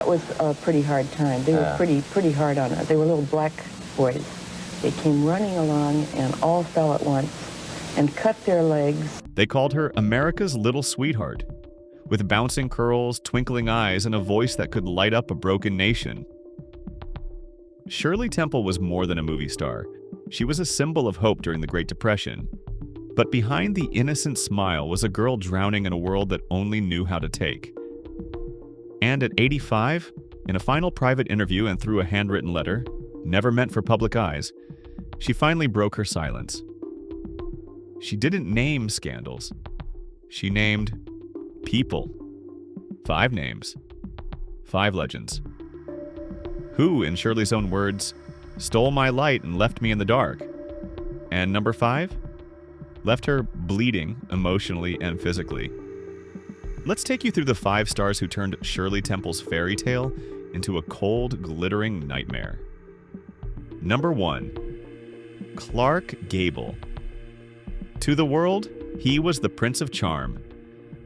It was a pretty hard time. They were pretty hard on us. They were little black boys. They came running along and all fell at once and cut their legs. They called her America's little sweetheart, with bouncing curls, twinkling eyes, and a voice that could light up a broken nation. Shirley Temple was more than a movie star. She was a symbol of hope during the Great Depression. But behind the innocent smile was a girl drowning in a world that only knew how to take. And at 85, in a final private interview and through a handwritten letter, never meant for public eyes, she finally broke her silence. She didn't name scandals. She named people. 5 names. 5 legends. Who, in Shirley's own words, stole my light and left me in the dark. And number 5? Left her bleeding emotionally and physically. Let's take you through the 5 stars who turned Shirley Temple's fairy tale into a cold, glittering nightmare. Number 1. Clark Gable. To the world, he was the Prince of Charm,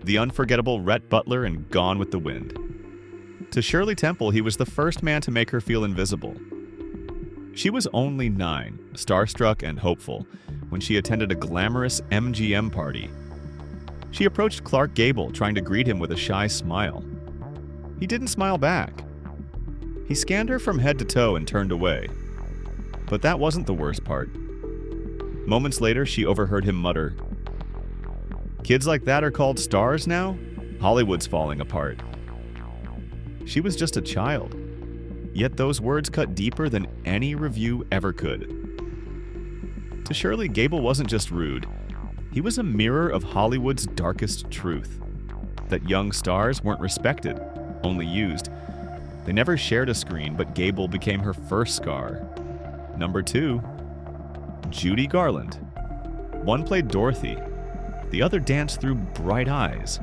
the unforgettable Rhett Butler in Gone with the Wind. To Shirley Temple, he was the first man to make her feel invisible. She was only 9, starstruck and hopeful, when she attended a glamorous MGM party. She approached Clark Gable, trying to greet him with a shy smile. He didn't smile back. He scanned her from head to toe and turned away. But that wasn't the worst part. Moments later, she overheard him mutter, "Kids like that are called stars now? Hollywood's falling apart." She was just a child, yet those words cut deeper than any review ever could. To Shirley, Gable wasn't just rude. He was a mirror of Hollywood's darkest truth, that young stars weren't respected, only used. They never shared a screen, but Gable became her first scar. Number 2. Judy Garland. One played Dorothy. The other danced through bright eyes.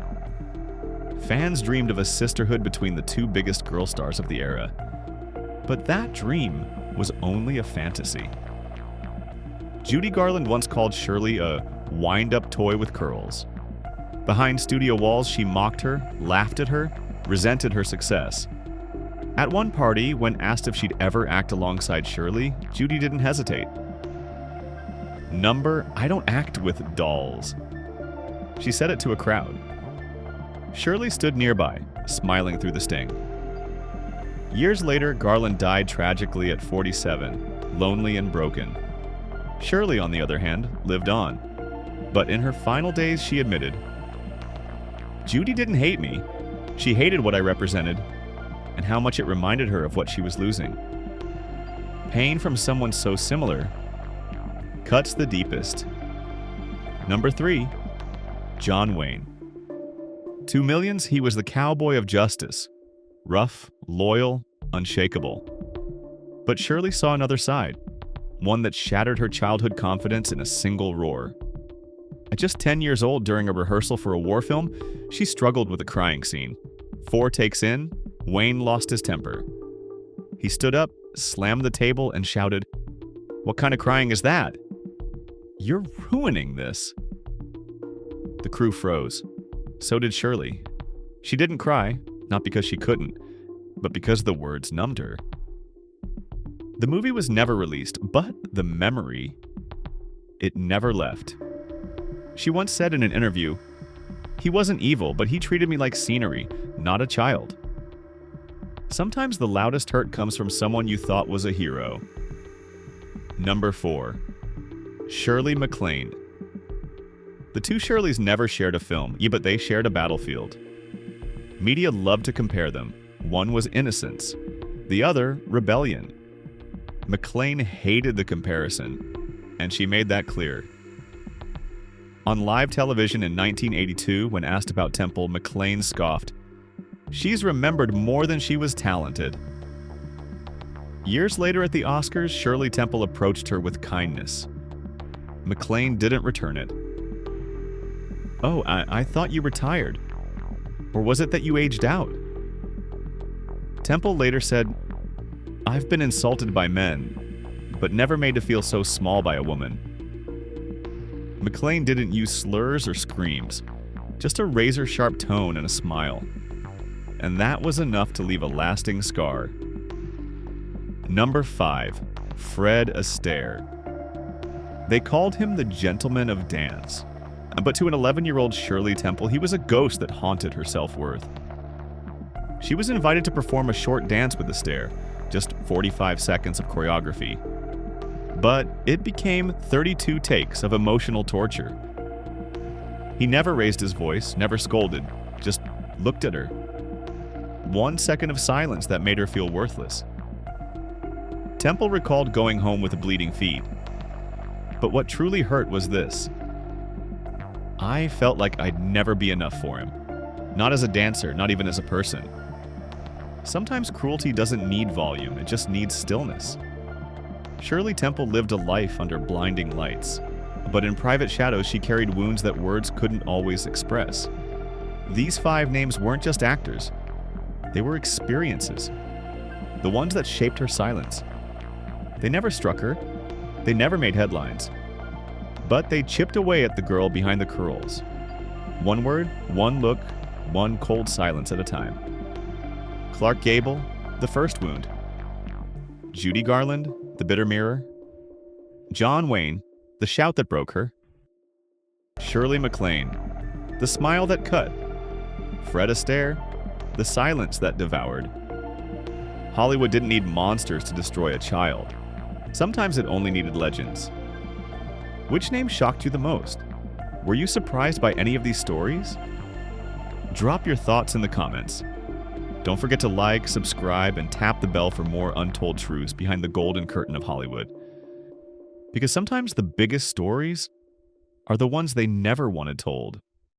Fans dreamed of a sisterhood between the 2 biggest girl stars of the era. But that dream was only a fantasy. Judy Garland once called Shirley a wind-up toy with curls. Behind studio walls, she mocked her, laughed at her, resented her success. At one party, when asked if she'd ever act alongside Shirley, Judy didn't hesitate. I don't act with dolls. She said it to a crowd. Shirley stood nearby, smiling through the sting. Years later, Garland died tragically at 47, lonely and broken. Shirley, on the other hand, lived on. But in her final days, she admitted, "Judy didn't hate me. She hated what I represented and how much it reminded her of what she was losing." Pain from someone so similar cuts the deepest. Number 3. John Wayne. To millions, he was the cowboy of justice. Rough, loyal, unshakable. But Shirley saw another side, one that shattered her childhood confidence in a single roar. At just 10 years old, during a rehearsal for a war film, she struggled with a crying scene. 4 takes in, Wayne lost his temper. He stood up, slammed the table, and shouted, "What kind of crying is that? You're ruining this." The crew froze. So did Shirley. She didn't cry, not because she couldn't, but because the words numbed her. The movie was never released, but the memory, it never left. She once said in an interview, "He wasn't evil, but he treated me like scenery, not a child." Sometimes the loudest hurt comes from someone you thought was a hero. Number 4. Shirley MacLaine. The 2 Shirleys never shared a film, but they shared a battlefield. Media loved to compare them. One was innocence, the other rebellion. MacLaine hated the comparison, and she made that clear. On live television in 1982, when asked about Temple, MacLaine scoffed, "She's remembered more than she was talented." Years later at the Oscars, Shirley Temple approached her with kindness. MacLaine didn't return it. "Oh, I thought you retired. Or was it that you aged out?" Temple later said, "I've been insulted by men, but never made to feel so small by a woman." MacLaine didn't use slurs or screams, just a razor-sharp tone and a smile. and that was enough to leave a lasting scar. Number 5. Fred Astaire. They called him the Gentleman of Dance, but to an 11-year-old Shirley Temple, he was a ghost that haunted her self-worth. She was invited to perform a short dance with Astaire, just 45 seconds of choreography. But it became 32 takes of emotional torture. He never raised his voice, never scolded, just looked at her. 1 second of silence that made her feel worthless. Temple recalled going home with bleeding feet. But what truly hurt was this. I felt like I'd never be enough for him. Not as a dancer, not even as a person. Sometimes cruelty doesn't need volume, it just needs stillness. Shirley Temple lived a life under blinding lights, but in private shadows she carried wounds that words couldn't always express. These 5 names weren't just actors. They were experiences. The ones that shaped her silence. They never struck her. They never made headlines. But they chipped away at the girl behind the curls. 1 word, 1 look, 1 cold silence at a time. Clark Gable, The First Wound. Judy Garland, The Bitter Mirror. John Wayne, The Shout That Broke Her. Shirley MacLaine, The Smile That Cut. Fred Astaire, The Silence That Devoured. Hollywood didn't need monsters to destroy a child. Sometimes it only needed legends. Which name shocked you the most? Were you surprised by any of these stories? Drop your thoughts in the comments. Don't forget to like, subscribe, and tap the bell for more untold truths behind the golden curtain of Hollywood. Because sometimes the biggest stories are the ones they never wanted told.